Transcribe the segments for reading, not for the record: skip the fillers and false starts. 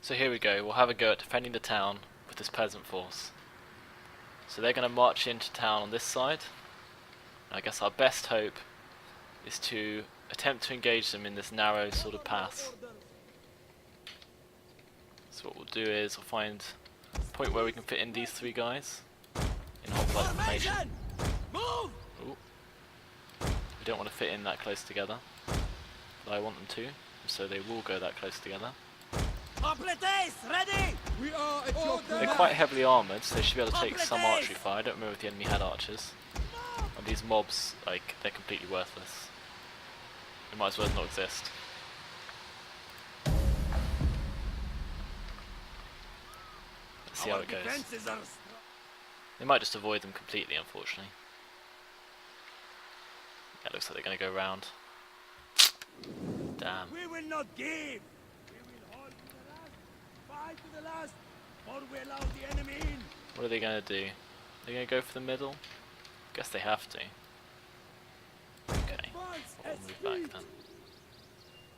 So here we go, we'll have a go at defending the town with this peasant force. So they're going to march into town on this side. I guess our best hope is to attempt to engage them in this narrow sort of pass. So what we'll do is we'll find a point where we can fit in these three guys in hoplite formation. Ooh. We don't want to fit in that close together, but I want them to, so they will go that close together. They're quite heavily armoured, so they should be able to take some archery fire. I don't remember if the enemy had archers. And these mobs, like, they're completely worthless. They might as well not exist. Let's see how it goes. They might just avoid them completely, unfortunately. Yeah, it looks like they're going to go round. Damn. We will not give. We will hold to the last, fight to the last, or we allow the enemy in. What are they going to do? They're going to go for the middle? Guess they have to. Okay, we'll move back then.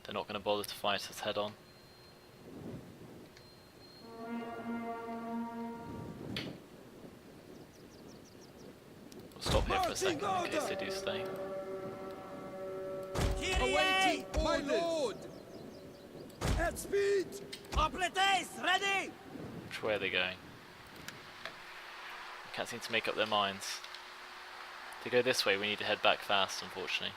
They're not going to bother to fight us head on. We'll stop here for a second in case they do stay. Awaiting my lord. At speed. Ready. Which way are they going? Can't seem to make up their minds. To go this way, we need to head back fast, unfortunately.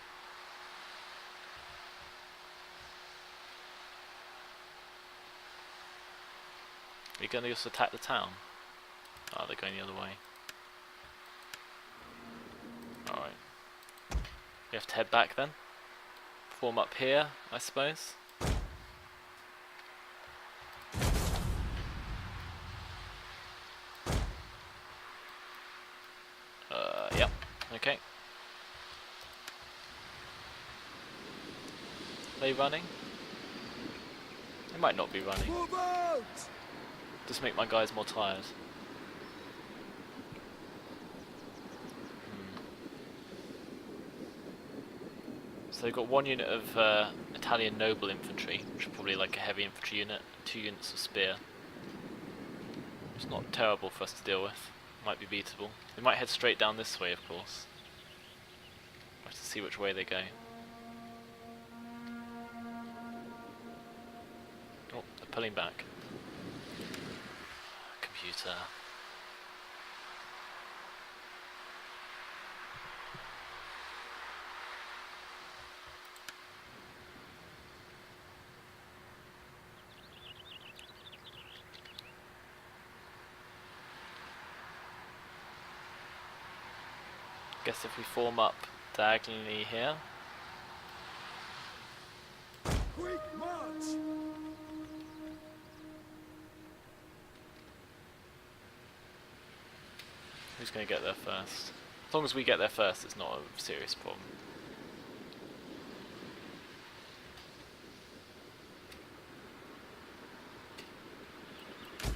Are you going to just attack the town? Oh, they're going the other way. Alright. We have to head back then. Form up here, I suppose. Yep. Okay. Are they running? They might not be running. Just make my guys more tired. So they've got one unit of Italian noble infantry, which is probably like a heavy infantry unit, 2 units of spear. It's not terrible for us to deal with. Might be beatable. They might head straight down this way, of course. We'll have to see which way they go. Oh, they're pulling back. Computer. Guess if we form up diagonally here. Quick march. Who's going to get there first? As long as we get there first, it's not a serious problem.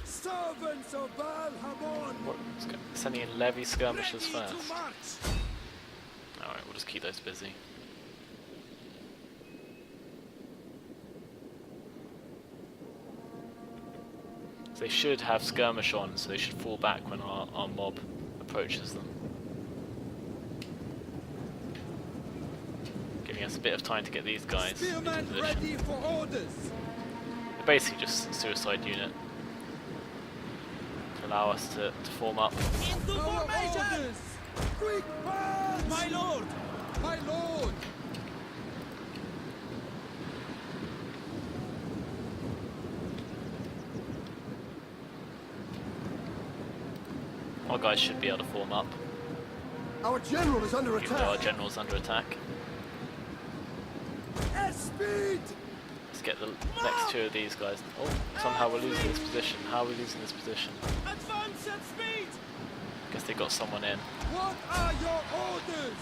Servants of Baal Hamon. Sending in levy skirmishers first. Alright, we'll just keep those busy. So they should have skirmish on, so they should fall back when our mob approaches them. Giving us a bit of time to get these guys into position. Ready for orders. They're basically just a suicide unit. To allow us to form up. Into formation! Quick march! My lord! My lord! Our guys should be able to form up. Our general is under Even though our general's under attack. At speed! Let's get the next 2 of these guys. Oh, somehow we're losing this position. How are we losing this position? Advance at speed! Guess they got someone in. What are your orders?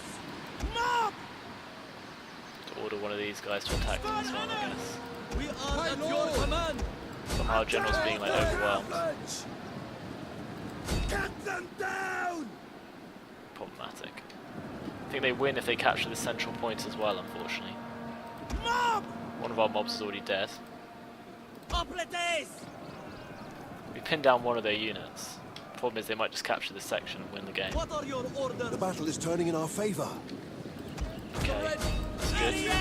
Mob! To order one of these guys to attack them as well, I guess. We are at your command! Somehow general's being like overwhelmed. Cut them down! Problematic. I think they win if they capture the central point as well, unfortunately. Mob! One of our mobs is already dead. Hoplites! We pinned down one of their units. Problem is they might just capture this section and win the game. What are your orders? The battle is turning in our favor. Okay, that's good.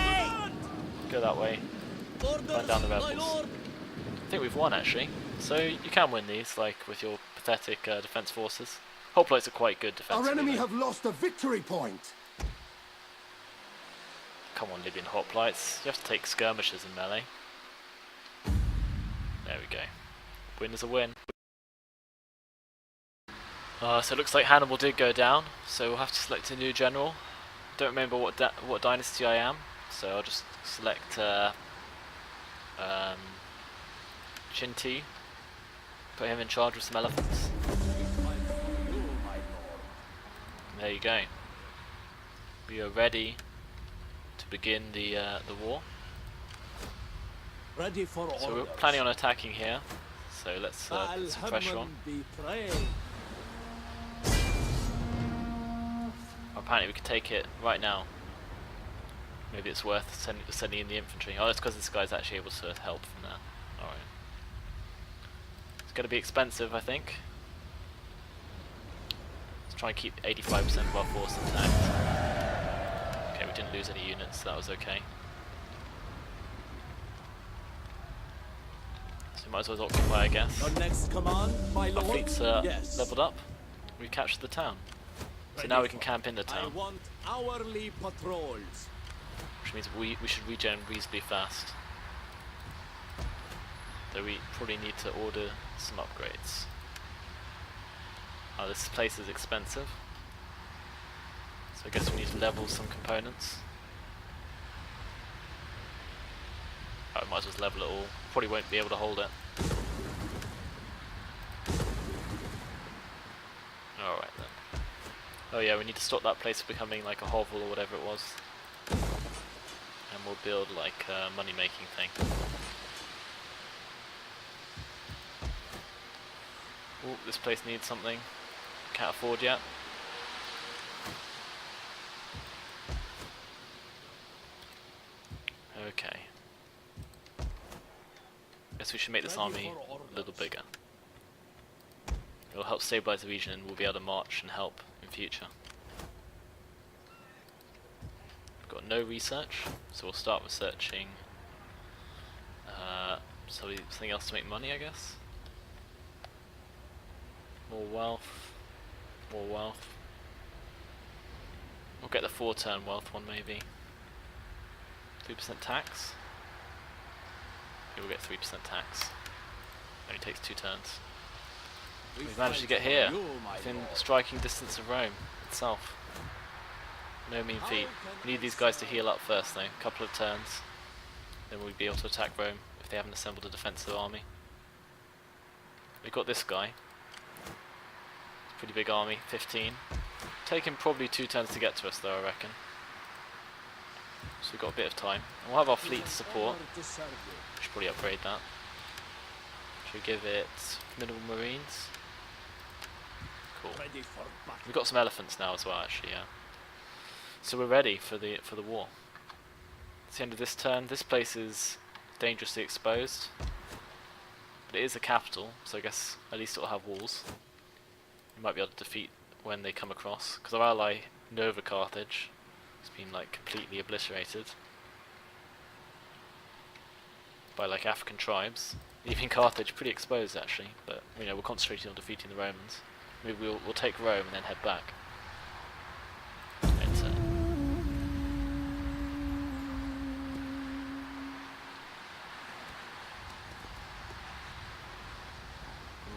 Go that way. Burn down the rebels. I think we've won actually. So you can win these, like with your pathetic defense forces. Hoplites are quite good defensively. Our enemy though. have lost a victory point. Come on, Libyan hoplites. You have to take skirmishers in melee. There we go. Win is a win. So it looks like Hannibal did go down, so we'll have to select a new general. Don't remember what dynasty I am, so I'll just select Chinti. Put him in charge with some elephants. And there you go. We are ready to begin the war. Ready for So we're planning on attacking here. So let's put some pressure on. Apparently we can take it right now. Maybe it's worth sending in the infantry. Oh, that's because this guy's actually able to help from there. Alright. It's going to be expensive, I think. Let's try and keep 85% of our force intact. Okay, we didn't lose any units, so that was okay. So we might as well occupy, I guess. Your next command, my Our lord? fleet's Yes. leveled up. We've captured the town. So Ready now we can for- camp in the I town. want hourly patrols. Which means we should regen reasonably fast. Though we probably need to order some upgrades. Oh, this place is expensive. So I guess we need to level some components. Oh, we might as well level it all. Probably won't be able to hold it. Alright then. Oh yeah, we need to stop that place becoming like a hovel or whatever it was. And we'll build like a money making thing. Oh, this place needs something. Can't afford yet. Okay. Guess we should make this army a little bigger. It will help stabilize the region and we'll be able to march and help in future. We've got no research, so we'll start researching something else to make money, I guess. More wealth. More wealth. We'll get the 4-turn wealth one maybe. 3% tax. Okay, we'll get 3% tax. Only takes 2 turns. We've managed to get here, within striking distance of Rome itself. No mean feat. We need these guys to heal up first though, a couple of turns. Then we'll be able to attack Rome if they haven't assembled a defensive army. We've got this guy. Pretty big army, 15. Taking probably 2 turns to get to us though, I reckon. So we've got a bit of time. And we'll have our fleet to support. We should probably upgrade that. Should we give it minimal marines? Cool. Ready for battle. We've got some elephants now as well, actually, yeah. So we're ready for the war. It's the end of this turn. This place is dangerously exposed, but it is a capital, so I guess at least it will have walls. We might be able to defeat when they come across, because our ally Nova Carthage has been like completely obliterated by like African tribes. Leaving Carthage pretty exposed actually, but you know we're concentrating on defeating the Romans. Maybe we'll take Rome and then head back. Enter.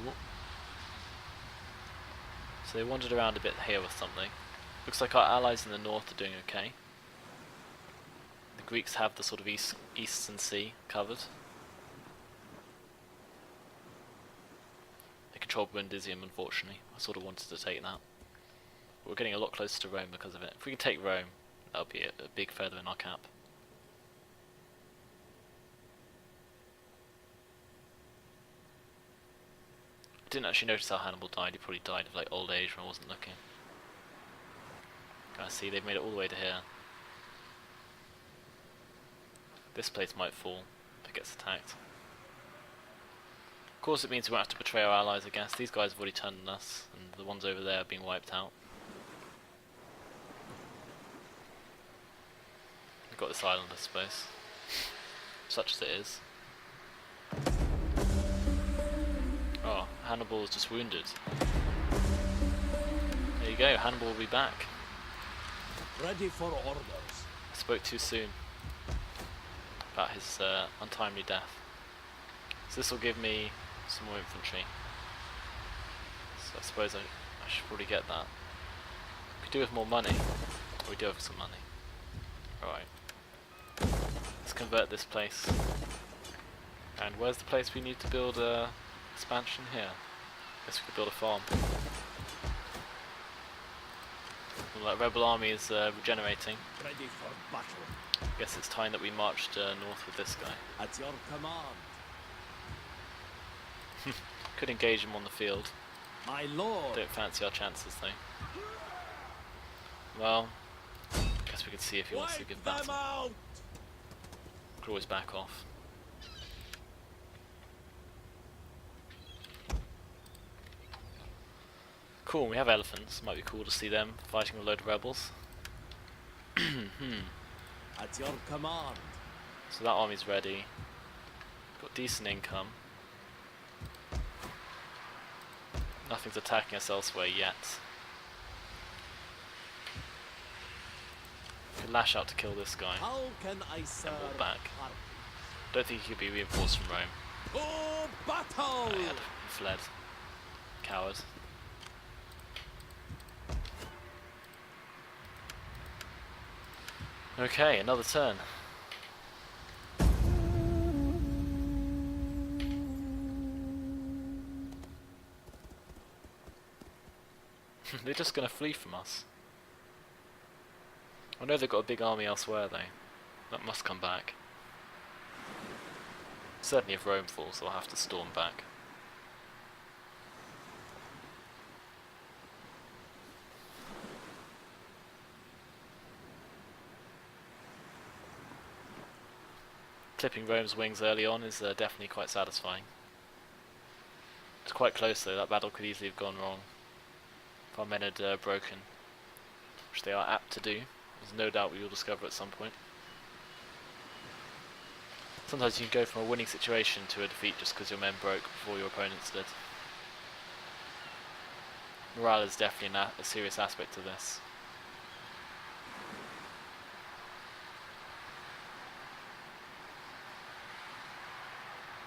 Ooh. So they wandered around a bit here with something. Looks like our allies in the north are doing okay. The Greeks have the sort of eastern sea covered. They control Brundisium, unfortunately. I sort of wanted to take that. But we're getting a lot closer to Rome because of it. If we can take Rome, that'll be a big feather in our cap. I didn't actually notice how Hannibal died. He probably died of like old age when I wasn't looking. Can I see they've made it all the way to here. This place might fall if it gets attacked. Of course it means we won't have to betray our allies against. These guys have already turned on us, and the ones over there are being wiped out. We've got this island, I suppose. Such as it is. Oh, Hannibal is just wounded. There you go, Hannibal will be back. Ready for orders. I spoke too soon about his untimely death. So this will give me some more infantry. So I suppose I should probably get that. Could do with more money. Or we do have some money. Alright. Let's convert this place. And where's the place we need to build a expansion? Here. Guess we could build a farm. Well, that rebel army is regenerating. Ready for battle. Guess it's time that we marched north with this guy. At your command. Could engage him on the field. My lord. Don't fancy our chances though. Well, guess we could see if he wants to give them battle. out. Could always back off. Cool, we have elephants. Might be cool to see them fighting a load of rebels. At your command. So that army's ready. Got decent income. Nothing's attacking us elsewhere yet. Could lash out to kill this guy. How can I serve? we'll back. Carthage? Don't think he could be reinforced from Rome. Oh, battle! He had fled. Coward. Okay, another turn. They're just gonna flee from us. I know they've got a big army elsewhere though. That must come back. Certainly if Rome falls, they'll have to storm back. Clipping Rome's wings early on is definitely quite satisfying. It's quite close though, that battle could easily have gone wrong. If our men had broken, which they are apt to do. There's no doubt we will discover at some point. Sometimes you can go from a winning situation to a defeat just because your men broke before your opponents did. Morale is definitely a serious aspect of this.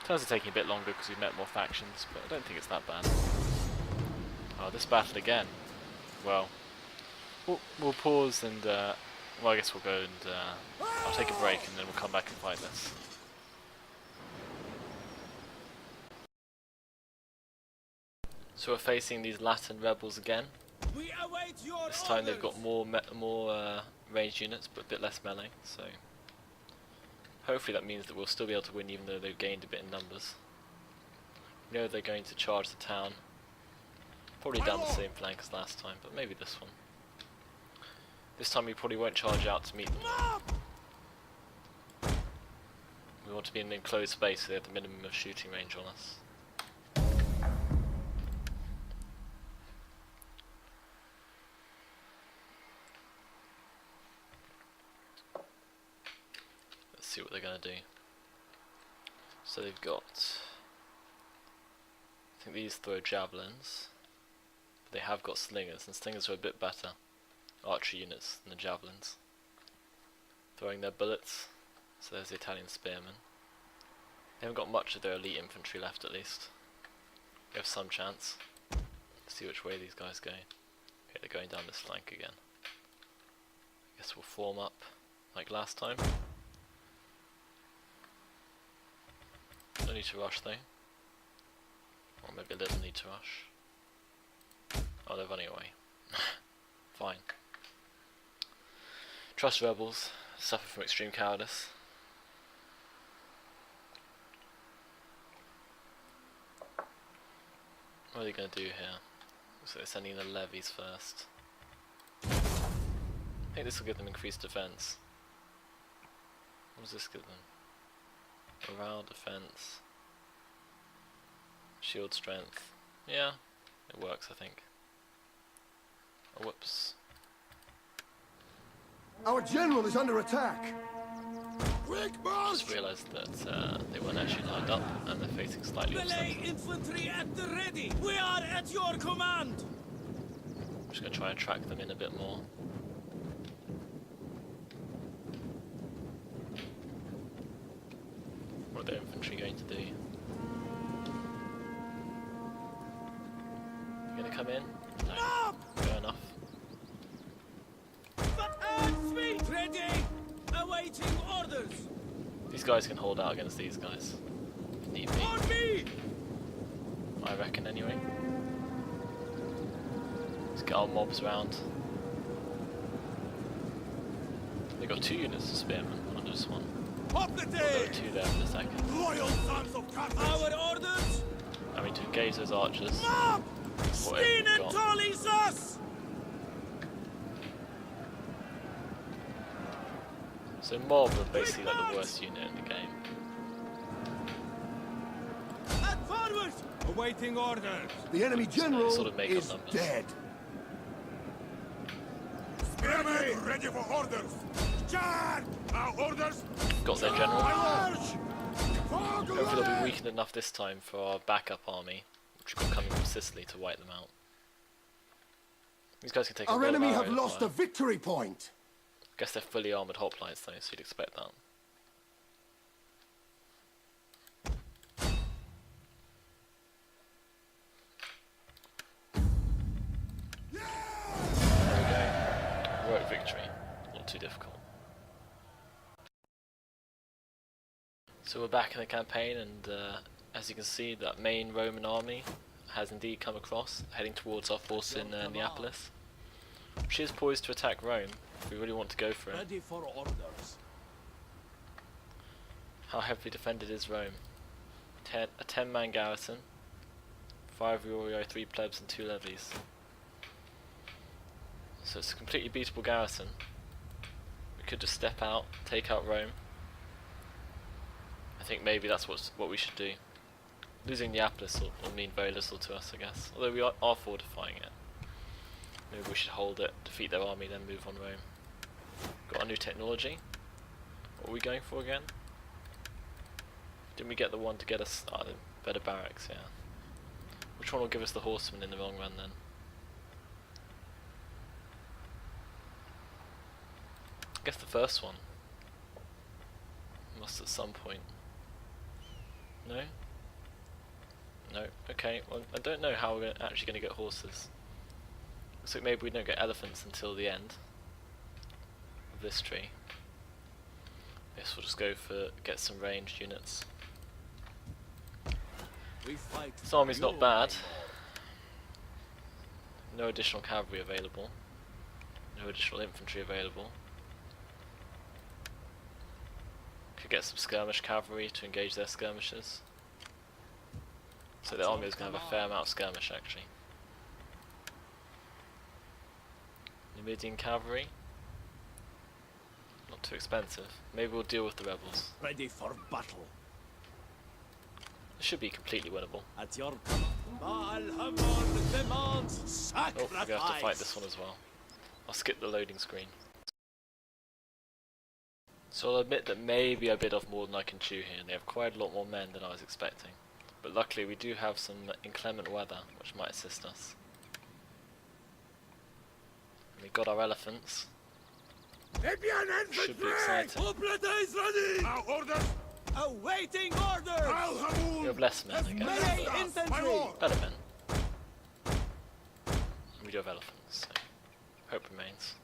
Turns are taking a bit longer because we've met more factions, but I don't think it's that bad. Oh, this battle again. Well, we'll pause and, well, I guess we'll go and, I'll take a break and then we'll come back and fight this. So we're facing these Latin rebels again. We await your This time they've got orders. more ranged units, but a bit less melee, so hopefully that means that we'll still be able to win even though they've gained a bit in numbers. We know they're going to charge the town. Probably down the same flank as last time, but maybe this one. This time we probably won't charge out to meet them. We want to be in an enclosed space so they have the minimum of shooting range on us. Let's see what they're going to do. So they've got, I think these throw javelins. They have got slingers, and slingers are a bit better archery units than the javelins. Throwing their bullets, so there's the Italian spearmen. They haven't got much of their elite infantry left at least. We have some chance. Let's see which way these guys go. Okay, they're going down this flank again. I guess we'll form up like last time. No need to rush though. Or maybe a little need to rush. Oh, they're running away. Fine. Trust rebels, suffer from extreme cowardice. What are they going to do here? So they're sending in the levies first. I think this will give them increased defense. What does this give them? Morale, defense. shield strength. Yeah, it works, I think. Oh, whoops. Our general is under attack. Quick Just march! realised that they weren't actually lined up and they're facing slightly off Melee centre. infantry at the ready! We are at your command! I'm just going to try and track them in a bit more. What are their infantry going to do? Going to come in? No. Up! Fair enough. Feet ready! Awaiting orders! These guys can hold out against these guys. If need be. On me! I reckon anyway. Let's get our mobs round. They got 2 units of spearmen, not just one. Up the There were day! 2 there for a second. Loyal sons of Carthage! Our orders! I mean to engage those archers. Up! Whatever Spin we've and got. tollies us! So mob are basically like the worst unit in the game. And forward! Awaiting orders! The enemy general sort of make up is numbers. dead. Spearmen ready for orders! Charge! Our orders! Got their general. March! Hopefully they'll be weakened enough this time for our backup army, which we've got coming from Sicily, to wipe them out. These guys can take a Our lot of enemy have arrow lost fire. a victory point. Guess they're fully armoured hoplites though, so you'd expect that. There we go. Heroic victory. Not too difficult. So we're back in the campaign, and as you can see, that main Roman army has indeed come across, heading towards our force in Neapolis, which is poised to attack Rome if we really want to go for it. Ready for orders. How heavily defended is Rome? A 10-man garrison, 5 Urioi, 3 plebs and 2 levies. So it's a completely beatable garrison. We could just step out, take out Rome. I think maybe that's what we should do. Losing Neapolis will mean very little to us, I guess. Although we are fortifying it. Maybe we should hold it, defeat their army, then move on Rome. Got a new technology. What are we going for again? Didn't we get the one to get us the better barracks? Yeah. Which one will give us the horsemen in the long run then? I guess the first one. Must at some point. No? No. Okay, well I don't know how we're actually going to get horses. Looks like maybe we don't get elephants until the end of this tree. Guess we'll just go for get some ranged units. We fight. This army's not bad. No additional cavalry available. No additional infantry available. Could get some skirmish cavalry to engage their skirmishers. So the army is going to have a fair amount of skirmish actually. Numidian cavalry. Not too expensive. Maybe we'll deal with the rebels. Ready for battle. It should be completely winnable. At your command. Baal Hamon demands Oh, sacrifice. we're going to have to fight this one as well. I'll skip the loading screen. So I'll admit that maybe I bit off more than I can chew here. They have quite a lot more men than I was expecting. But luckily we do have some inclement weather, which might assist us. And we got our elephants. Should be exciting. Oblate is ready. Our orders. Awaiting orders. We have less men, I guess, Melee but infantry. better men. And we do have elephants, so hope remains.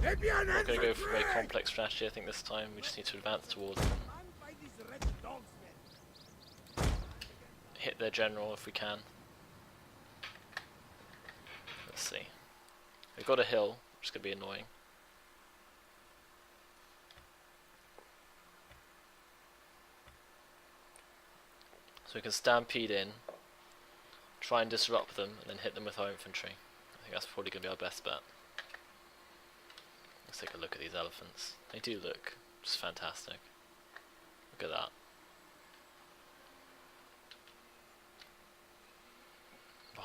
We're going to go for a very complex strategy, I think this time. We just need to advance towards them. Hit their general if we can. Let's see. We've got a hill, which is going to be annoying. So we can stampede in, try and disrupt them, and then hit them with our infantry. I think that's probably going to be our best bet. Let's take a look at these elephants. They do look just fantastic. Look at that.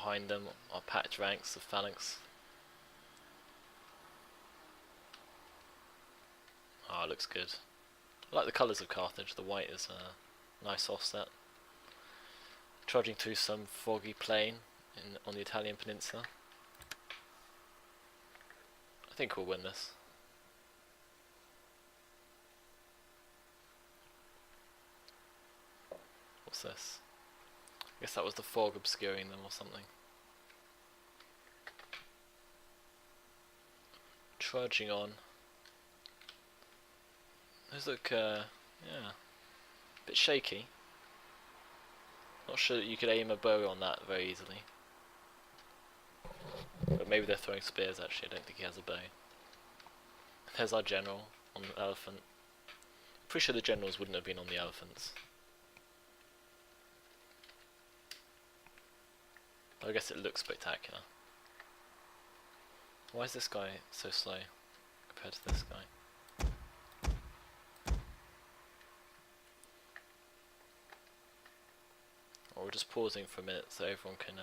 behind them are packed ranks of phalanx. Oh, it looks good. I like the colours of Carthage. The white is a nice offset. Trudging through some foggy plain on the Italian peninsula. I think we'll win this. What's this? I guess that was the fog obscuring them or something. Trudging on. Those look, yeah, a bit shaky. Not sure that you could aim a bow on that very easily. But maybe they're throwing spears actually, I don't think he has a bow. There's our general on the elephant. Pretty sure the generals wouldn't have been on the elephants. I guess it looks spectacular. Why is this guy so slow compared to this guy? Or we're just pausing for a minute so everyone can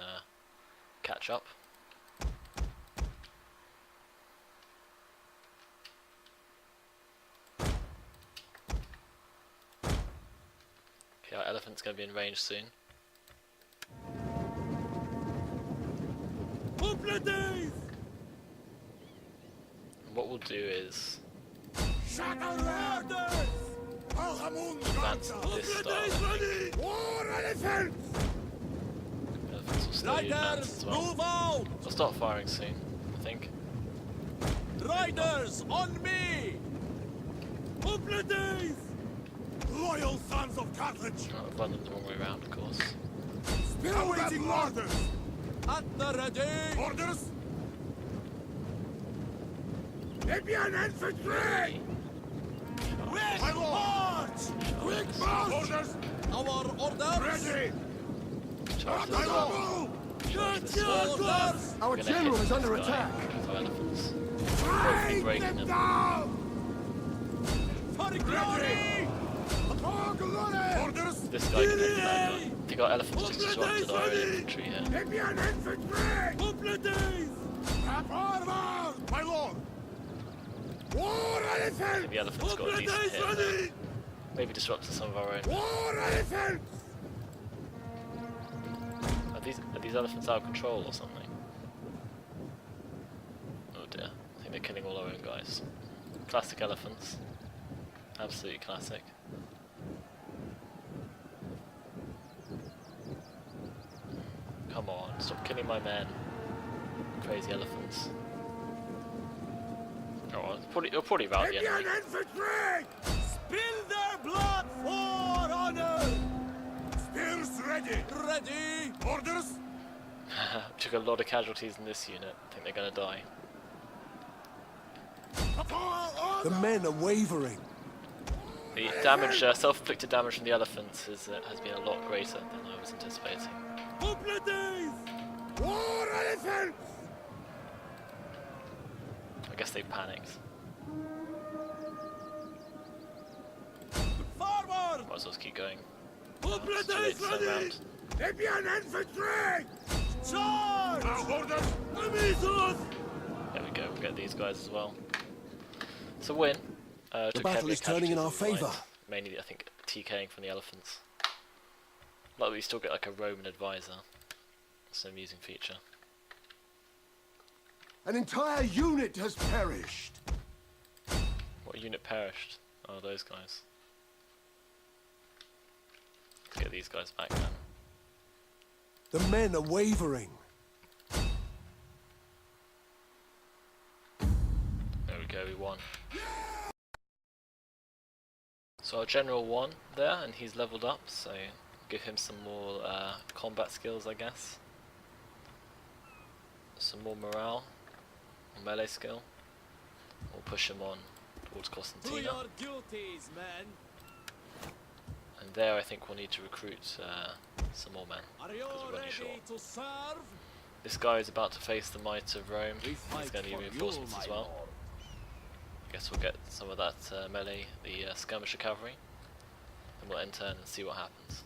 catch up. Okay, our elephant's going to be in range soon. Hoplites! And what we'll do is Shaka advance this style, I think. War elephants! Elephants will slowly advance as well. Move out! I'll start firing soon, I think. Riders, on me! Hoplites! Loyal sons of Carthage! I've run them the wrong way around, of course. Awaiting orders! At the ready! Orders! Libyan infantry! Quick march! Quick march! Orders! Our orders! Ready! Charge this one. Charge this one. Our We're gonna general hit is under this guy attack. with our elephants. Break breaking them them. down! For glory! For glory! Orders! This guy can take that. I think our elephants just disrupted our own infantry here. Libyan infantry! Hoplites! Forward, my lord! War I elephants! think the elephants got a decent hit there. Maybe disrupted some of our own. War elephants! Are these elephants out of control or something? Oh dear, I think they're killing all our own guys. Classic elephants. Absolutely classic. Come on, stop killing my men. Crazy elephants. Oh, it'll probably rout the Libyan enemy. infantry! Spill their blood for honor! Spears ready! Ready! Orders! Took a lot of casualties in this unit. I think they're gonna die. The men are wavering. The damage, self-inflicted damage from the elephants has been a lot greater than I was anticipating. Hoplites! War elephants! I guess they panicked. Forward! Might as well keep going. Hoplites It's too late to turn around. Libyan infantry! Charge! Orders! Amisos! There we go, we'll get these guys as well. It's a win. The battle is turning in our favour. Mainly, I think, TKing from the elephants. Like we still get like a Roman advisor. It's an amusing feature. An entire unit has perished. What unit perished? Oh, those guys. Let's get these guys back then. The men are wavering. There we go, we won. So our general won there, and he's leveled up, so give him some more combat skills, I guess. Some more morale, or melee skill. We'll push him on towards To Constantina. your duties, men! And there I think we'll need to recruit some more men, Are you because we're running ready short. to serve? This guy is about to face the might of Rome. We He's fight going to need for reinforcements you, as my well. lord. Guess we'll get some of that melee, the skirmisher cavalry, and we'll enter and see what happens.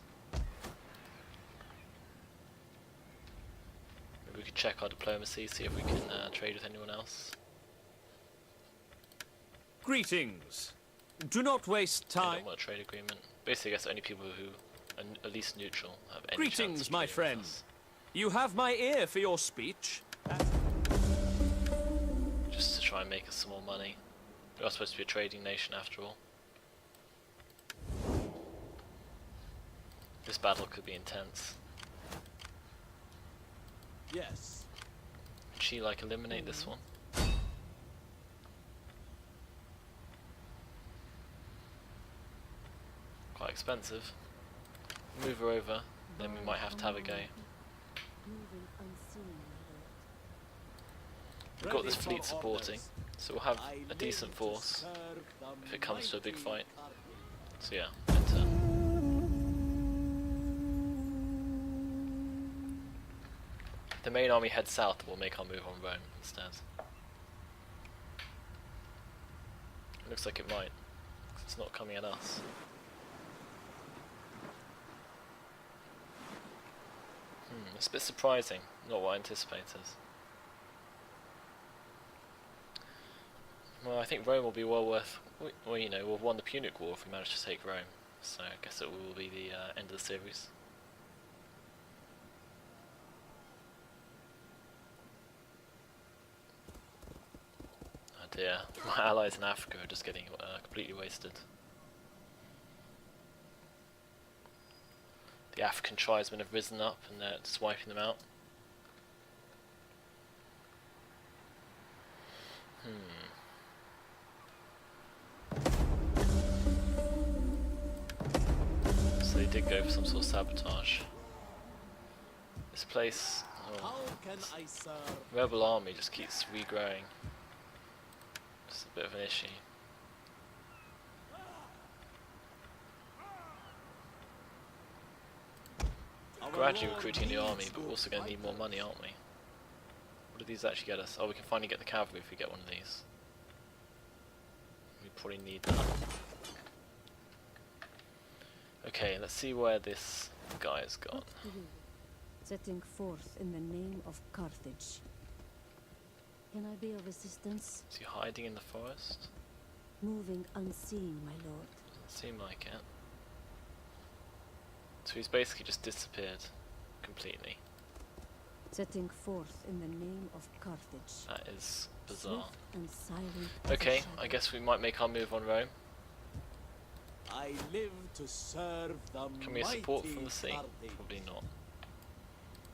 check our diplomacy, see if we can trade with anyone else. Greetings. Do not waste I time. don't want a trade agreement. Basically, I guess only people who are at least neutral have any chance Greetings, of my trading with friend. us. You have my ear for your speech. Just to try and make us some more money. We are supposed to be a trading nation after all. This battle could be intense. Yes. Would she like eliminate this one? Quite expensive. Move her over, then we might have to have a go. We've got this fleet supporting, so we'll have a decent force if it comes to a big fight. So yeah, enter. The main army heads south, we'll make our move on Rome instead. It looks like it might, 'cause it's not coming at us. It's a bit surprising, not what I anticipated. Well, I think Rome will be well worth, well, you know, we've won the Punic War if we manage to take Rome, so I guess it will be the end of the series. Oh dear, my allies in Africa are just getting completely wasted. The African tribesmen have risen up and they're just wiping them out. So they did go for some sort of sabotage. This place, How can I serve? rebel army just keeps regrowing. It's a bit of an issue. Gradually recruiting the army, but we're also going to need more money, aren't we? What do these actually get us? Oh, we can finally get the cavalry if we get one of these. We probably need that. Okay, let's see where this guy has gone. Setting forth in the name of Carthage. Can I be of assistance? Is he hiding in the forest? Moving unseen, my lord. Doesn't seem like it. So he's basically just disappeared completely. Setting forth in the name of Carthage. That is bizarre. Swift and silent as a Okay, shadow. I guess we might make our move on Rome. I live to serve the Can we support mighty from the sea? Carthage. Probably not.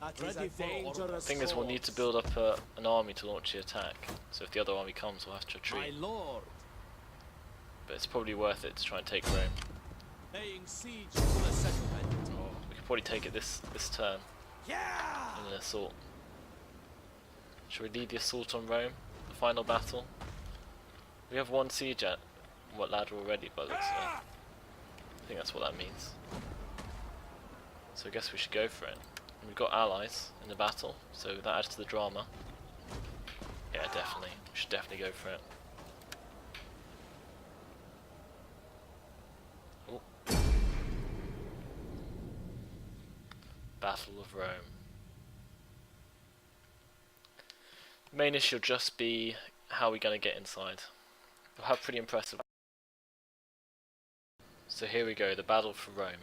That is a dangerous The thing is, we'll need to build up an army to launch the attack. So if the other army comes, we'll have to My retreat. lord, But it's probably worth it to try and take Rome. laying siege to the settlement. Or we could probably take it this turn Yeah! in an assault. Should we lead the assault on Rome? The final battle? We have one siege at what ladder already, but it looks like. I think that's what that means. So I guess we should go for it. And we've got allies in the battle, so that adds to the drama. Yeah, definitely. We should definitely go for it. Oh. Battle of Rome. The main issue will just be how we're going to get inside. We'll have pretty impressive. So here we go, the battle for Rome.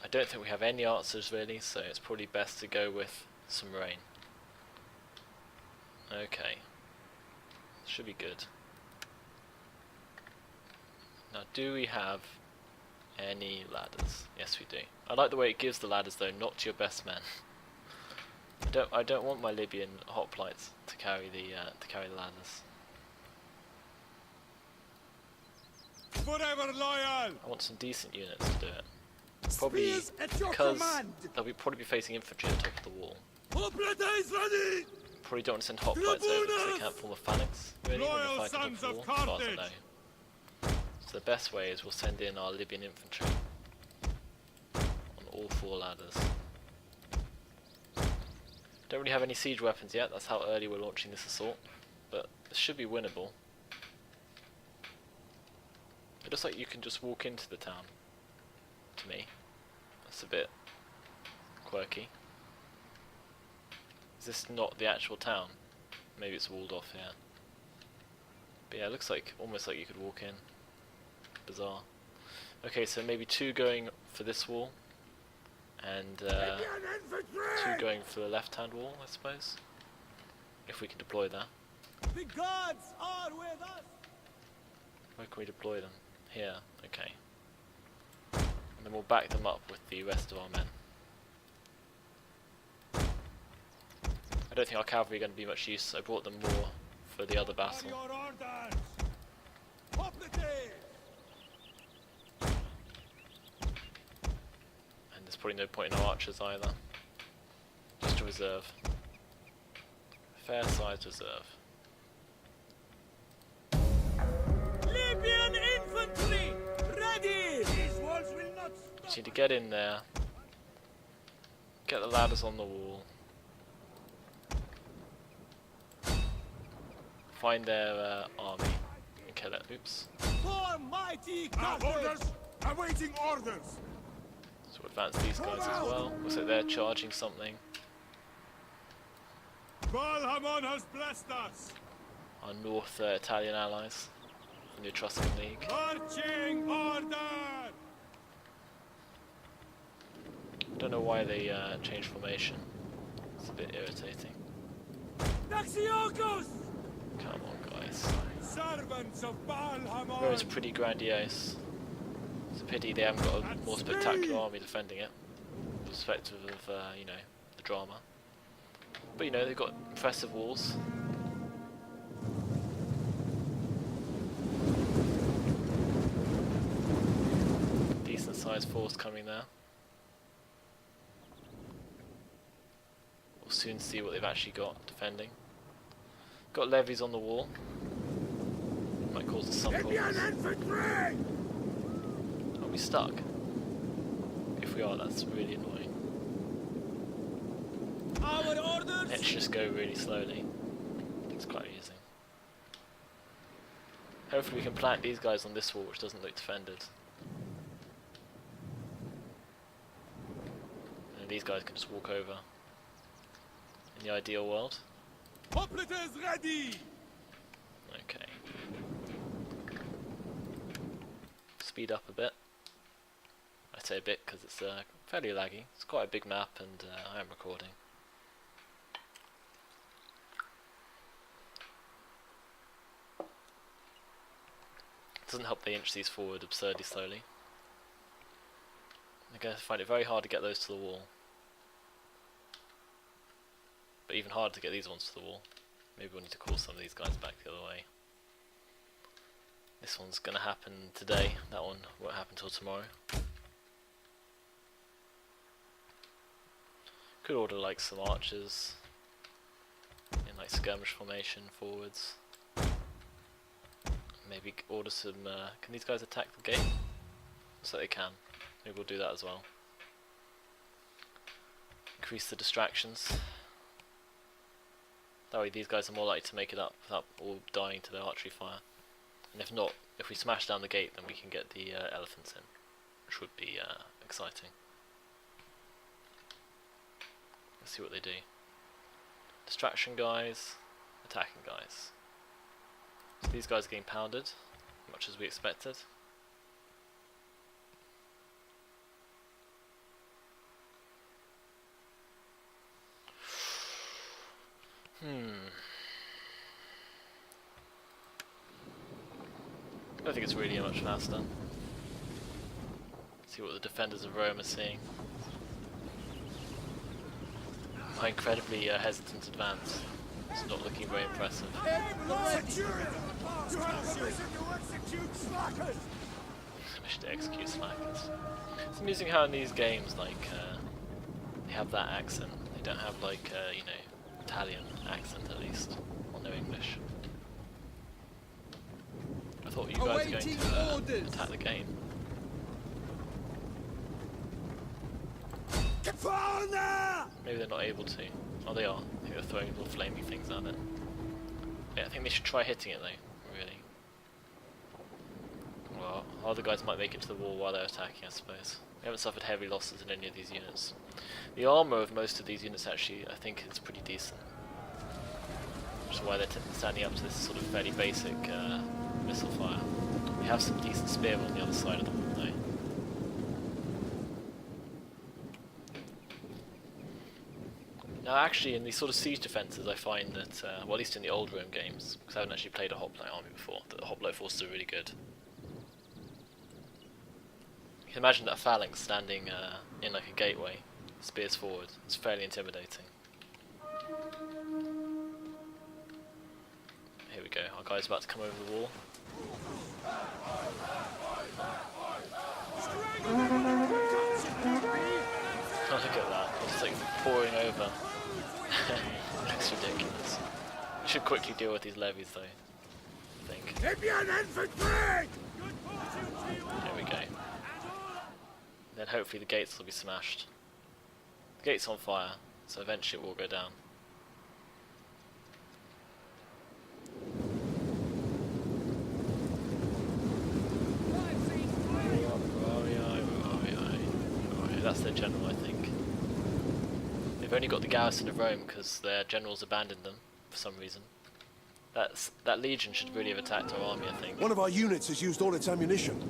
I don't think we have any answers really, so it's probably best to go with some rain. Okay. Should be good. Now, do we have any ladders? Yes, we do. I like the way it gives the ladders though, not to your best men. I don't want my Libyan hoplites to carry the ladders. Forever loyal! I want some decent units to do it. Probably Spears at your because command! they'll probably be facing infantry on top of the wall. Hoplite is ready! Probably don't want to send hoplites over because they can't form a phalanx. Really, when Loyal they're fighting on sons top of of the wall. But I don't Carthage! know. So the best way is we'll send in our Libyan infantry on all four ladders. Don't really have any siege weapons yet. That's how early we're launching this assault, but this should be winnable. It looks like you can just walk into the town. To me, that's a bit quirky. Is this not the actual town? Maybe it's walled off here. But yeah, it looks like almost like you could walk in. Bizarre. Okay, so maybe 2 going for this wall, and 2 going for the left-hand wall, I suppose. If we can deploy that. The gods are with us! Where can we deploy them? Here, okay. And then we'll back them up with the rest of our men. I don't think our cavalry are going to be much use. I brought them more for the other battle. Your orders! Hoplite! And there's probably no point in our archers either. Just a reserve. Fair sized reserve. Libyan infantry! Ready! These walls will not stop! Just need to get in there. Get the ladders on the wall. Find their army and kill it. Oops. For mighty Carthage! Awaiting orders! So we'll advance these guys as well. Looks like they're charging something. Balhamon has blessed us! Our North Italian allies from the Etruscan League. Marching order! Don't know why they changed formation. It's a bit irritating. Daxiokos! Come on, guys. Servants of Balhamon! Rome's pretty grandiose. It's a pity they haven't got a more spectacular army defending it, perspective of you know, the drama. But you know, they've got impressive walls. Decent sized force coming there. We'll soon see what they've actually got defending. Got levies on the wall. Might cause us some problems. Are we stuck? If we are, that's really annoying. Our orders! Let's just go really slowly. It's quite easy. Hopefully we can plant these guys on this wall, which doesn't look defended. And these guys can just walk over. In the ideal world. Hoplite is ready! Okay. Speed up a bit. I say a bit because it's fairly laggy. It's quite a big map and I am recording. It doesn't help they inch these forward absurdly slowly. I'm going to find it very hard to get those to the wall. But even harder to get these ones to the wall. Maybe we'll need to call some of these guys back the other way. This one's going to happen today. That one won't happen till tomorrow. Could order like some archers in like skirmish formation forwards. Maybe order some. Can these guys attack the gate? Looks like they can. Maybe we'll do that as well. Increase the distractions. That way these guys are more likely to make it up without all dying to their archery fire. And if not, if we smash down the gate, then we can get the elephants in, which would be exciting. Let's see what they do. Distraction guys, attacking guys. So these guys are getting pounded, much as we expected. I don't think it's really much faster. See what the defenders of Rome are seeing. My incredibly hesitant advance. It's not looking very impressive. Wish to execute slackers. It's amusing how in these games, like, they have that accent. They don't have, like, you know, Italian accent at least, or no English. I thought you guys were going to attack the game. Maybe they're not able to. Oh, they are. I think they're throwing little flaming things at it. Yeah, I think they should try hitting it though, really. Well, other guys might make it to the wall while they're attacking, I suppose. We haven't suffered heavy losses in any of these units. The armour of most of these units actually, I think, is pretty decent. Which is why they're standing up to this sort of fairly basic missile fire. We have some decent spear on the other side of the wall though. Now actually in these sort of siege defences I find that, well at least in the old Rome games, because I haven't actually played a hoplite army before, that the hoplite forces are really good. You can imagine that a phalanx standing in like a gateway, spears forward, it's fairly intimidating. Here we go, our guy's about to come over the wall. Oh, look at that, it's like pouring over. Looks ridiculous. We should quickly deal with these levies though, I think. Libyan infantry! There we go. Then hopefully the gates will be smashed. The gate's on fire, so eventually it will go down. That's their general, I think. They've only got the garrison of Rome because their generals abandoned them for some reason. That legion should really have attacked our army, I think. One of our units has used all its ammunition.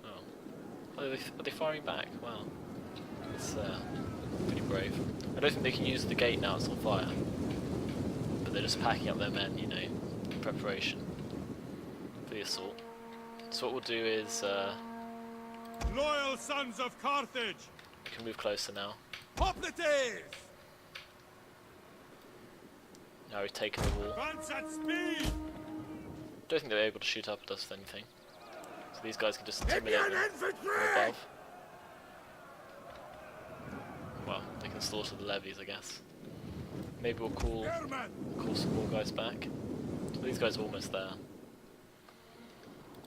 Oh. Are they firing back? Wow. It's pretty brave. I don't think they can use the gate now, it's on fire. But they're just packing up their men, you know, in preparation for the assault. So what we'll do is... Loyal sons of Carthage! we can move closer now. Hoplites! Now we've taken the wall. Advance at speed! Don't think they're able to shoot up at us with anything. So these guys can just intimidate them from above. Well, they can slaughter the levies, I guess. Maybe we'll call some more guys back. So these guys are almost there.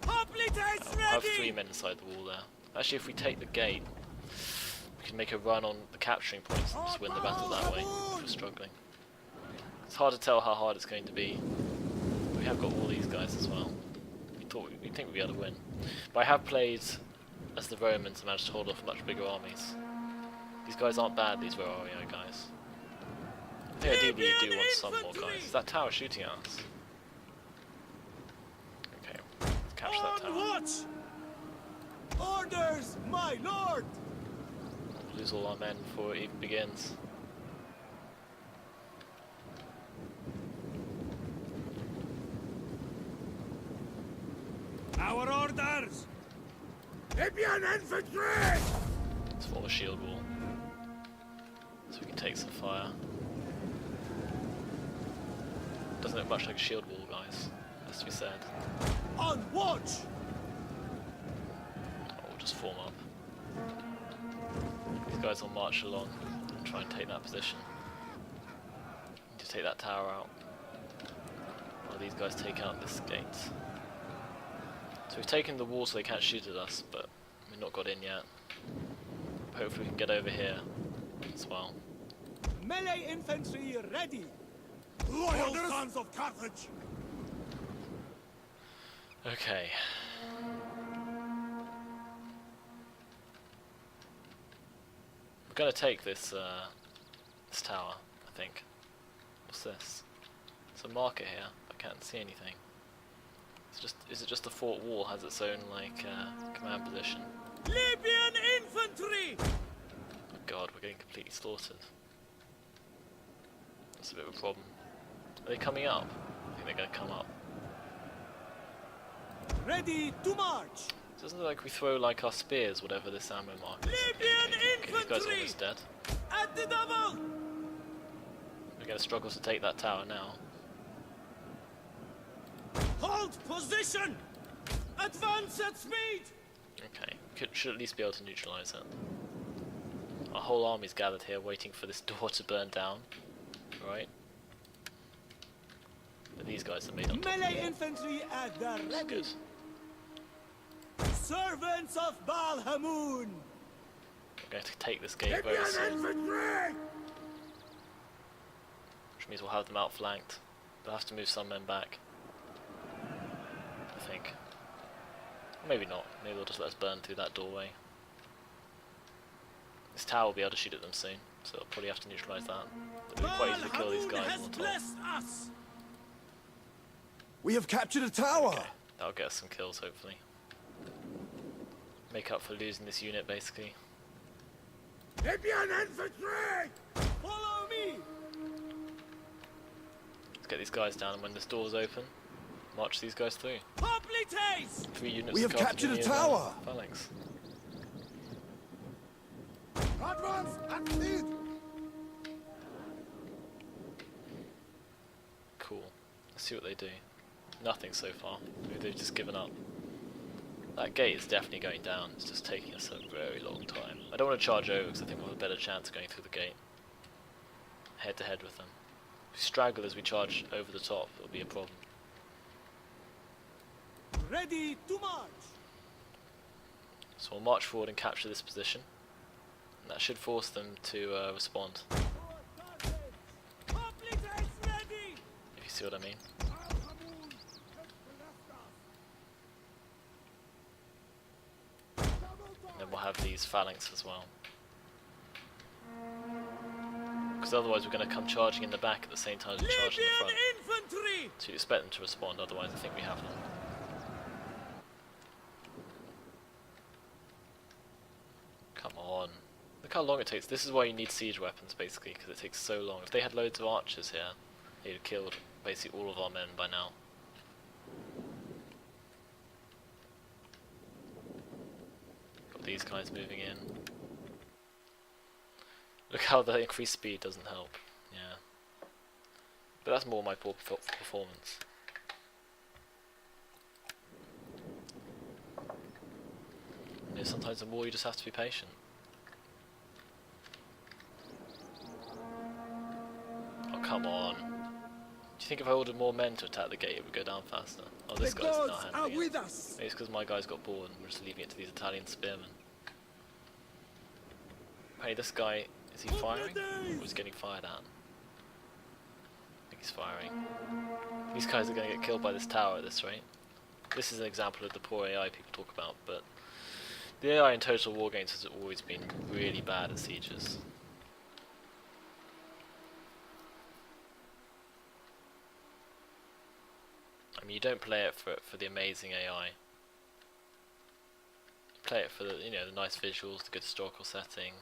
Hoplites I have ready! 3 men inside the wall there. Actually, if we take the gate, we can make a run on the capturing points and just win the battle that way if we're struggling. It's hard to tell how hard it's going to be. We have got all these guys as well. We'd think we'd be able to win. But I have played as the Romans and managed to hold off much bigger armies. These guys aren't bad, these Roma guys. I think ideally you do want some more guys. Is that tower shooting at us? Okay, let's capture that tower. Watch! Orders, my lord! We'll lose all our men before it even begins. Our orders! Libyan infantry! Let's form a shield wall. So we can take some fire. Doesn't look much like a shield wall, guys. Has to be said. On watch! We'll just form up. These guys will march along and try and take that position. Need to take that tower out. While these guys take out this gate. So we've taken the wall so they can't shoot at us, but we've not got in yet. Hopefully we can get over here as well. Melee infantry ready! Loyal sons of Carthage! Okay. We're gonna take this this tower, I think. What's this? It's a marker here. I can't see anything. It's just, is it just the fort wall has its own like command position? Libyan infantry! Oh god, we're getting completely slaughtered. That's a bit of a problem. Are they coming up? I think they're gonna come up. Ready to march! Doesn't it look like we throw like our spears, whatever this ammo mark is? Libyan Okay, these guys are infantry! almost dead. At the double! We're gonna struggle to take that tower now. Hold position! Advance at speed! Okay, should at least be able to neutralise it. Our whole army's gathered here waiting for this door to burn down. Right? But these guys are made on top of Melee the wall. infantry at the That's ready! good. Servants of Baal Hamun! We're going to take this gate very soon, which means we'll have them outflanked. They'll have to move some men back. I think. Maybe not. Maybe they'll just let us burn through that doorway. This tower will be able to shoot at them soon, so I'll probably have to neutralise that. It'll be quite easy to kill these guys on the top. Us. We have captured a tower! Okay, that'll get us some kills hopefully. Make up for losing this unit basically. Libyan infantry! Follow me! Let's get these guys down, and when this door's open, march these guys through. Hoplites! 3 units We of have captured a Carthaginian, tower! Phalanx. Advance and lead! Cool. Let's see what they do. Nothing so far. Maybe they've just given up. That gate is definitely going down. It's just taking us a very long time. I don't want to charge over because I think we'll have a better chance of going through the gate. Head to head with them. If we straggle as we charge over the top, it'll be a problem. Ready to march! So we'll march forward and capture this position. And that should force them to respond, Hoplites ready! if you see what I mean. And then we'll have these phalanx as well. Because otherwise we're going to come charging in the back at the same time as we charge in the front. Libyan infantry! So you expect them to respond, otherwise I think we have them. Come on. Look how long it takes. This is why you need siege weapons basically, because it takes so long. If they had loads of archers here, they'd have killed basically all of our men by now. Got these guys moving in. Look how the increased speed doesn't help. Yeah. But that's more my poor performance. You know, sometimes in war you just have to be patient. Oh, come on. Do you think if I ordered more men to attack the gate it would go down faster? Oh, this The guy's gods not are handling with it. us! Maybe it's because my guys got bored and we're just leaving it to these Italian spearmen. Hey, this guy, is he firing? Or is he getting fired at? I think he's firing. These guys are going to get killed by this tower at this rate. This is an example of the poor AI people talk about, but the AI in Total War games has always been really bad at sieges. I mean, you don't play it for the amazing AI. You play it for the, you know, the nice visuals, the good historical setting,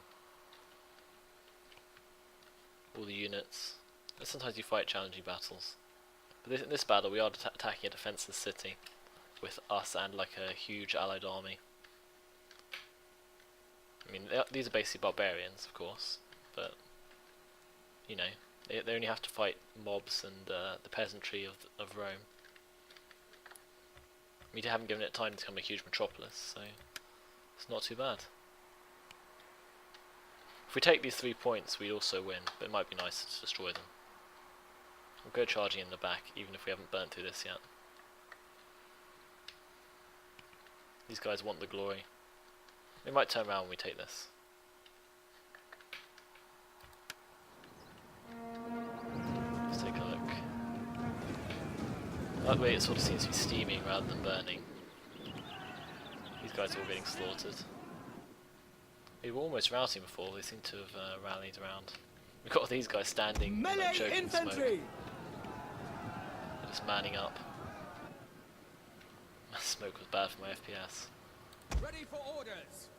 all the units. And sometimes you fight challenging battles. But in this battle, we are attacking a defenseless city with us and like a huge allied army. I mean, these are basically barbarians, of course, but you know, they only have to fight mobs and the peasantry of Rome. We haven't given it time to become a huge metropolis, so it's not too bad. If we take these 3 points, we also win, but it might be nice to destroy them. We'll go charging in the back, even if we haven't burnt through this yet. These guys want the glory. They might turn around when we take this. Let's take a look. That way it sort of seems to be steaming rather than burning. These guys are all getting slaughtered. We were almost routing before, they seem to have rallied around. We've got these guys standing, like, Melee choking in smoke. infantry! They're just manning up. Smoke was bad for my FPS. Ready for orders!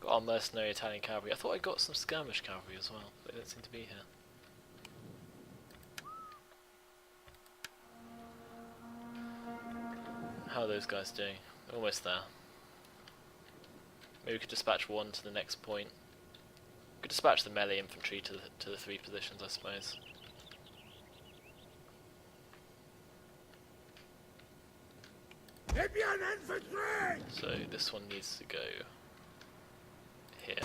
Got our mercenary Italian cavalry. I thought I got some skirmish cavalry as well, but they don't seem to be here. How are those guys doing? They're almost there. Maybe we could dispatch one to the next point. We could dispatch the melee infantry to the 3 positions, I suppose. Libyan infantry! So this one needs to go here.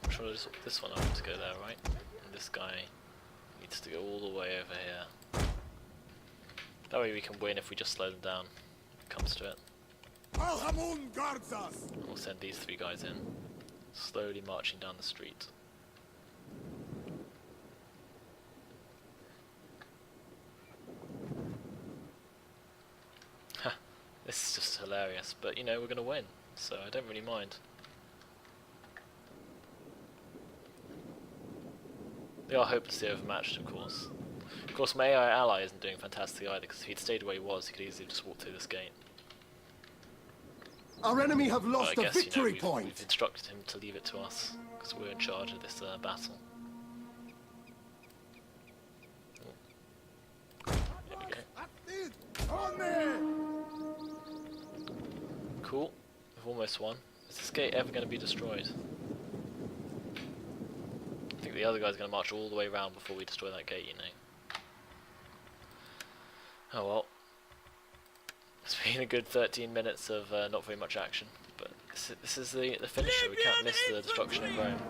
I'm sure this one I want to go there, right? And this guy needs to go all the way over here. That way we can win if we just slow them down if it comes to it. Al Hamun guards us! And we'll send these 3 guys in, slowly marching down the street. This is just hilarious, but you know, we're going to win, so I don't really mind. They are hopelessly overmatched, of course. Of course, my AI ally isn't doing fantastic either, because if he'd stayed where he was, he could easily just walk through this gate. Our enemy have But lost I the guess, victory we've point. instructed him to leave it to us, because we're in charge of this battle. There we go. That's it! On there! Cool. We've almost won. Is this gate ever going to be destroyed? I think the other guy's going to march all the way around before we destroy that gate, you know. Oh well. It's been a good 13 minutes of not very much action, but this is the finisher. We can't miss the destruction of Rome.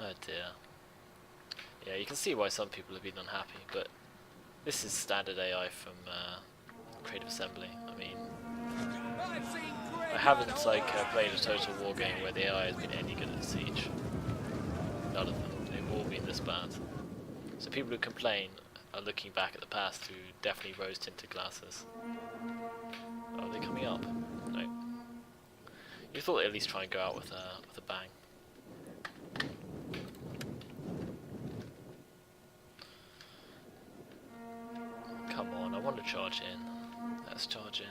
Oh dear. Yeah, you can see why some people have been unhappy, but this is standard AI from Creative Assembly. I mean, I haven't played a total war game where the AI has been any good at Siege. None of them. They've all been this bad. So people who complain are looking back at the past through definitely rose-tinted glasses. Oh, are they coming up? No. You thought they'd at least try and go out with a bang. Come on, I want to charge in. Let's charge in.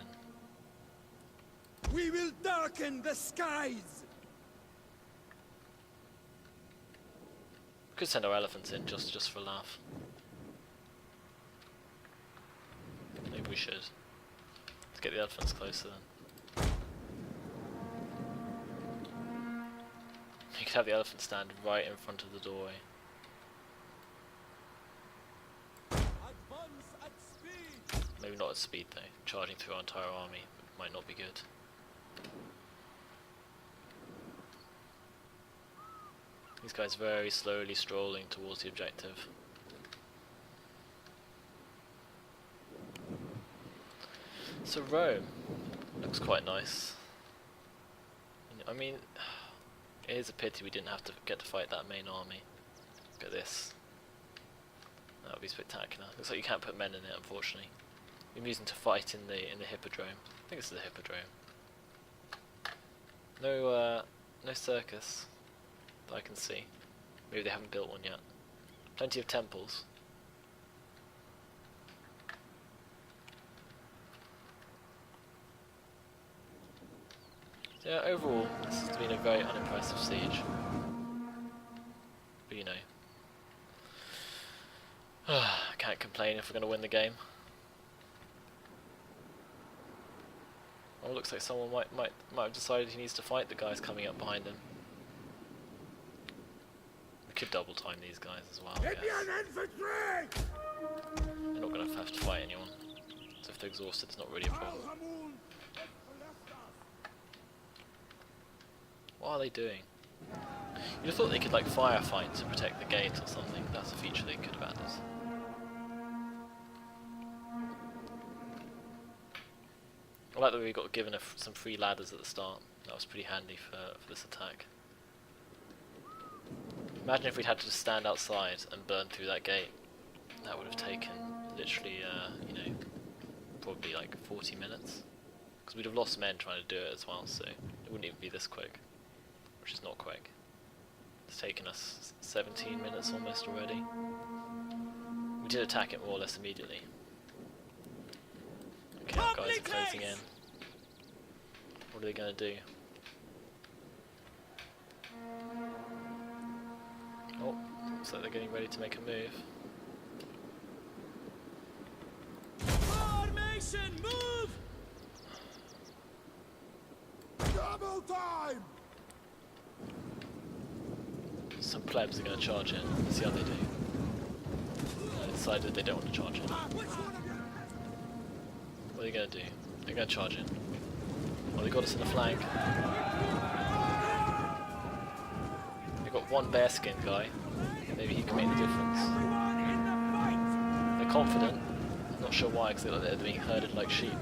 We will darken the skies! We could send our elephants in just for a laugh. Maybe we should. Let's get the elephants closer then. You could have the elephant stand right in front of the doorway. Advance at speed! Maybe not at speed though. Charging through our entire army might not be good. These guys very slowly strolling towards the objective. So Rome looks quite nice. I mean, it is a pity we didn't have to get to fight that main army. Look at this. That would be spectacular. Looks like you can't put men in it, unfortunately. We're using to fight in the hippodrome. I think this is the hippodrome. No circus that I can see. Maybe they haven't built one yet. Plenty of temples. So yeah, overall, this has been a very unimpressive siege. But you know, I can't complain if we're going to win the game. Oh, looks like someone might have decided he needs to fight the guys coming up behind him. We could double time these guys as well. I guess. Infantry! They're not going to have to fight anyone. So if they're exhausted, it's not really a problem. What are they doing? You'd have thought they could like firefight to protect the gate or something. That's a feature they could have added. I like that we got given some free ladders at the start. That was pretty handy for this attack. Imagine if we'd had to just stand outside and burn through that gate. That would have taken literally, you know, probably like 40 minutes. Because we'd have lost men trying to do it as well, so it wouldn't even be this quick. Which is not quick. It's taken us 17 minutes almost already. We did attack it more or less immediately. Okay, our guys are closing in. What are they going to do? Oh, looks like they're getting ready to make a move. Formation, move! Double time! Some plebs are going to charge in. Let's see how they do. They decided they don't want to charge in. What are they going to do? They're going to charge in. Well, they got us in the flank. They've got one bearskin guy. Maybe he can make the difference. They're confident. I'm not sure why, because they look like they're being herded like sheep.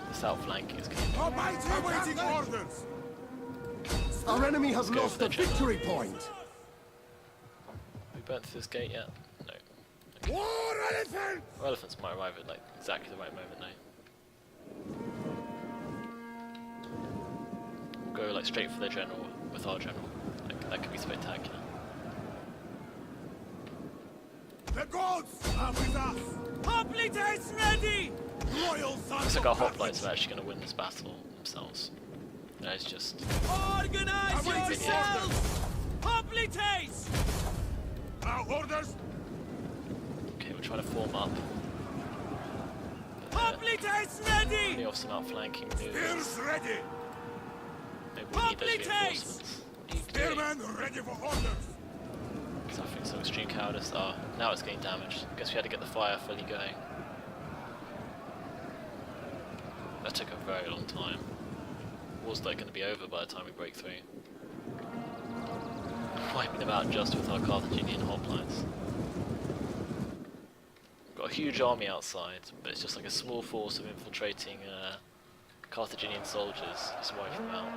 This outflanking is going Awaiting orders! Our enemy has Let's go lost for the the general. victory point. We burnt through this gate yet? No. Okay. War elephant! Well, elephants might arrive at like exactly the right moment now. Go like straight for their general with our general. Like, that could be spectacular. The gods are with us! Hoplites ready! Loyal sons Looks like of our Carthage! hoplites are actually going to win this battle themselves. That is just... Organize yourselves! Hoplites! Our orders! Okay, we're trying to form up. Hoplites ready! Only off some outflanking maneuvers. Spears ready! Maybe we need those reinforcements. What are you doing? Spearmen ready for orders! Suffering some extreme cowardice. Oh, now it's getting damaged. Guess we had to get the fire fully going. That took a very long time. War's like going to be over by the time we break through. Wiping them out just with our Carthaginian hoplites. Got a huge army outside, but it's just like a small force of infiltrating Carthaginian soldiers. Just wiping them out.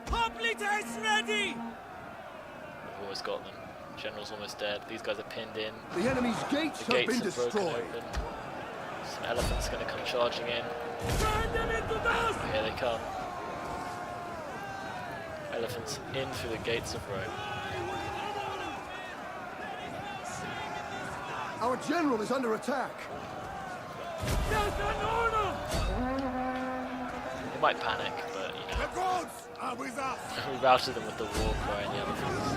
Hoplites ready! We've always got them. General's almost dead. These guys are pinned in. The enemy's gates The have gates been are broken destroyed. open. Some elephants going to come charging in. Turn them into dust! Here they come. Elephants in through the gates of Rome. Our general is under attack. Death and honor! They might panic, but you The gods are with us! know, we routed them with the war cry and the elephants.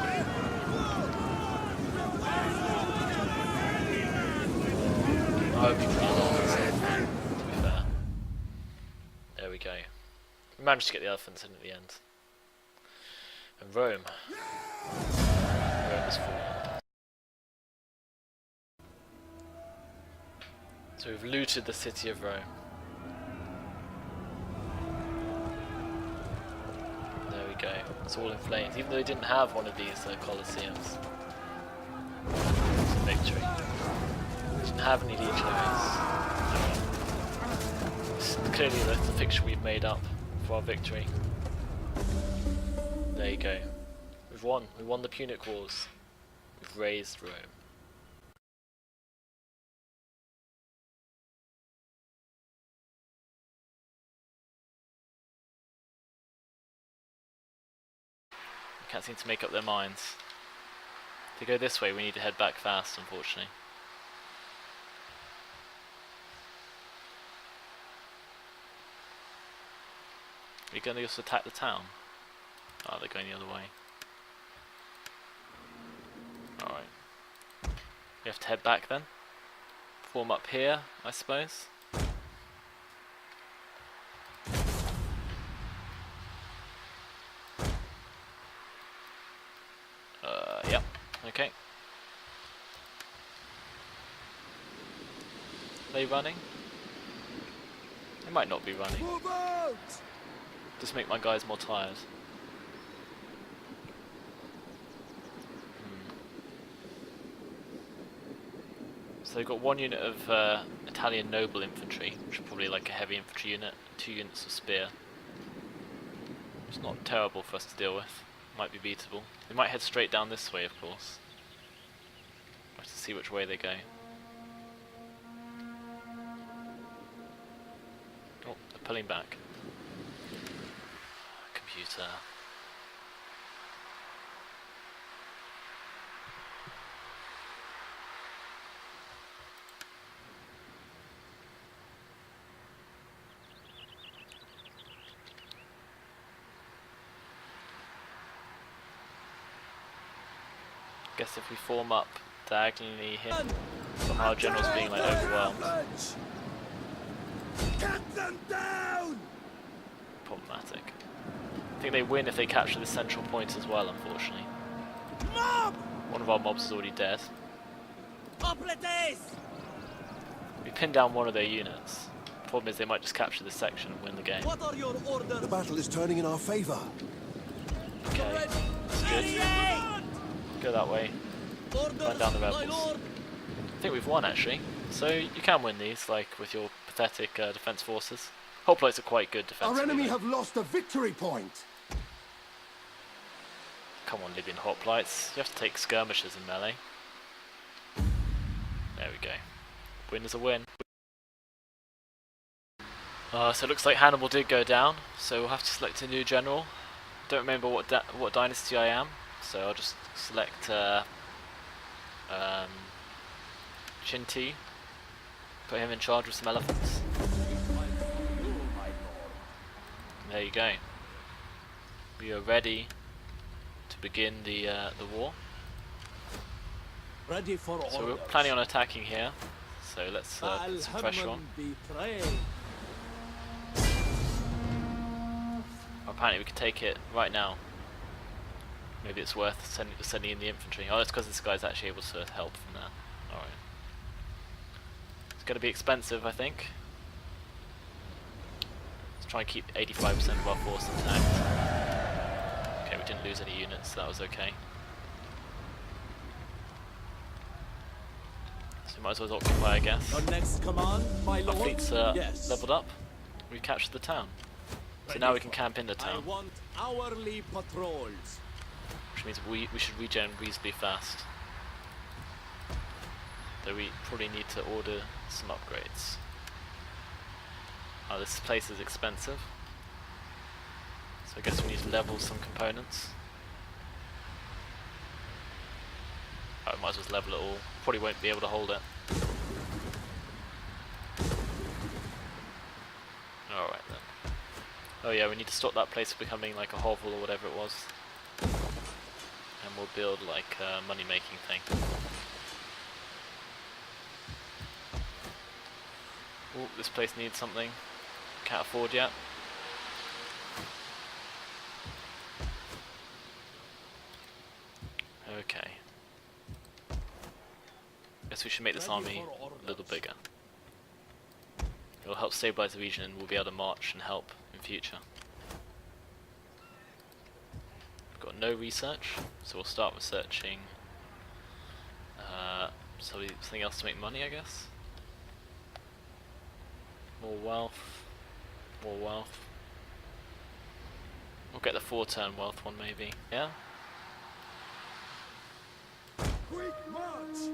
I hope you pretty long, to be fair. There we go. We managed to get the elephants in at the end. And Rome. Rome is fallen. So we've looted the city of Rome. There we go. It's all in flames, even though they didn't have one of these Colosseums. It's a victory. Didn't have any legionaries. It's clearly the fiction we've made up for our victory. There you go. We've won. We won the Punic Wars. We've raised Rome. They can't seem to make up their minds. If they go this way, we need to head back fast, unfortunately. Are you going to just attack the town? Oh, they're going the other way. Alright. We have to head back then. Form up here, I suppose. Yep. Okay. Are they running? They might not be running. Move out! Just make my guys more tired. So they've got one unit of Italian noble infantry, which is probably like a heavy infantry unit, 2 units of spear. It's not terrible for us to deal with. Might be beatable. They might head straight down this way, of course. We'll have to see which way they go. Oh, they're pulling back. Computer. Guess if we form up diagonally here, somehow our general's being like overwhelmed. Cut them down! Problematic. I think they win if they capture the central point as well, unfortunately. Mob! One of our mobs is already dead. Hoplites! We pinned down one of their units. Problem is they might just capture this section and win the game. What are your orders? The battle is turning in our favor. Okay, that's good. Go that way. Burn down the rebels. I think we've won actually. So you can win these, like with your pathetic defense forces. Hoplites are quite good defensively. Our enemy have lost a victory point. Come on, Libyan hoplites. You have to take skirmishers in melee. There we go. Win is a win. So it looks like Hannibal did go down, so we'll have to select a new general. Don't remember what dynasty I am, so I'll just select Chinti. Put him in charge with some elephants. And there you go. We are ready to begin the war. Ready for So we're planning on attacking here. So let's put some pressure on. Apparently we can take it right now. Maybe it's worth sending in the infantry. Oh, that's because this guy's actually able to help from there. Alright. It's going to be expensive, I think. Let's try and keep 85% of our force intact. Okay, we didn't lose any units, so that was okay. So we might as well occupy, I guess. Your next command, my Our lord? fleet's Yes. leveled up. We've captured the town. So now we can camp in the I town, want hourly patrols. which means we should regen reasonably fast. Though we probably need to order some upgrades. Oh, this place is expensive. So I guess we need to level some components. Oh, might as well level it all. Probably won't be able to hold it. Alright then. Oh yeah, we need to stop that place becoming like a hovel or whatever it was. And we'll build like a money making thing. Oh, this place needs something. Can't afford yet. Okay. Guess we should make this army a little bigger. It will help stabilize the region and we'll be able to march and help in future. We've got no research, so we'll start researching something else to make money, I guess. More wealth. More wealth. We'll get the 4-turn wealth one maybe, yeah? Quick march!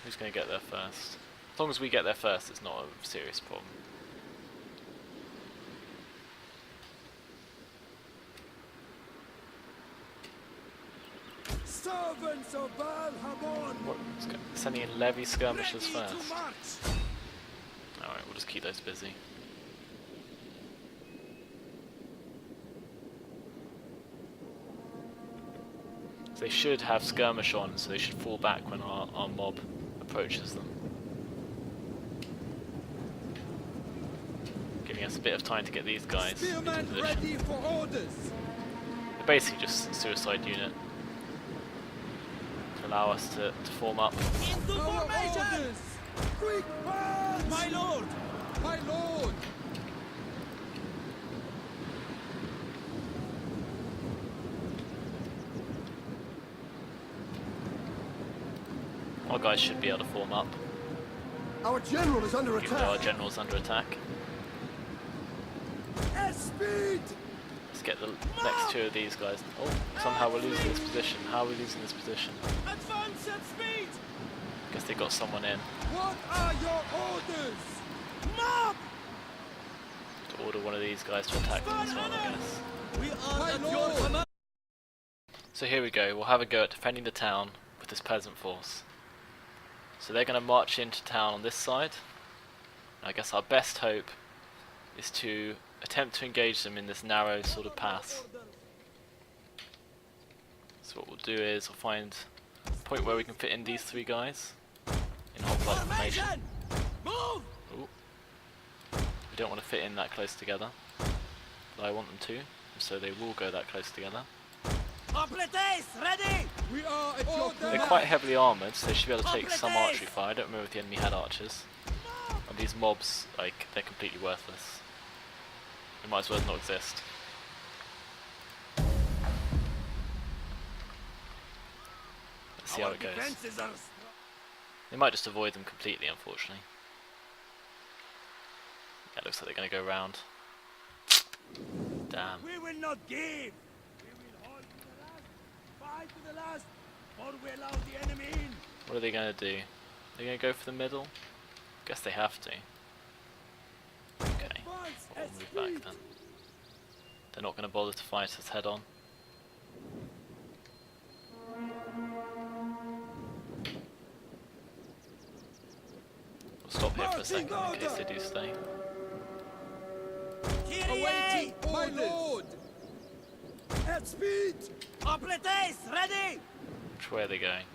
Who's going to get there first? As long as we get there first, it's not a serious problem. Servants of Baal Hamon! Sending in levy skirmishers Ready to first. march! Alright, we'll just keep those busy. So they should have skirmish on, so they should fall back when our mob approaches them. Giving us a bit of time to get these guys into Spearmen position. ready for orders! They're basically just a suicide unit to allow us to form up. Into formation! Quick march! My lord! My lord! Our guys should be able to form up, Our general is under even though our attack. general's under attack. Speed! Let's get the next two of these guys. Oh, somehow we're losing this position. How are we losing this position? Advance at speed! Guess they got someone in What are your orders? Mob! to order one of these guys to attack them as well, I guess. We are at your command! So here we go. We'll have a go at defending the town with this peasant force. So they're going to march into town on this side. I guess our best hope is to attempt to engage them in this narrow sort of pass. So what we'll do is we'll find a point where we can fit in these three guys in hoplite formation. Move! Ooh. We don't want to fit in that close together, but I want them to, so they will go that close together. Completes! Ready! We are at your They're quite heavily armoured, so they should be able to take some archery fire. I don't remember if the enemy had archers. And these mobs, like, they're completely worthless. They might as well not exist. Let's see how it goes. They might just avoid them completely, unfortunately. Yeah, looks like they're going to go round. Damn. We will not give. We will hold to the last. Fight to the last. Or we allow the enemy in. What are they going to do? They're going to go for the middle? Guess they have to. Okay, we'll move back then. They're not going to bother to fight us head on. We'll stop here for a second in case they do stay. Kyrie! My lord! At speed! Completes! Ready! Which way are they going?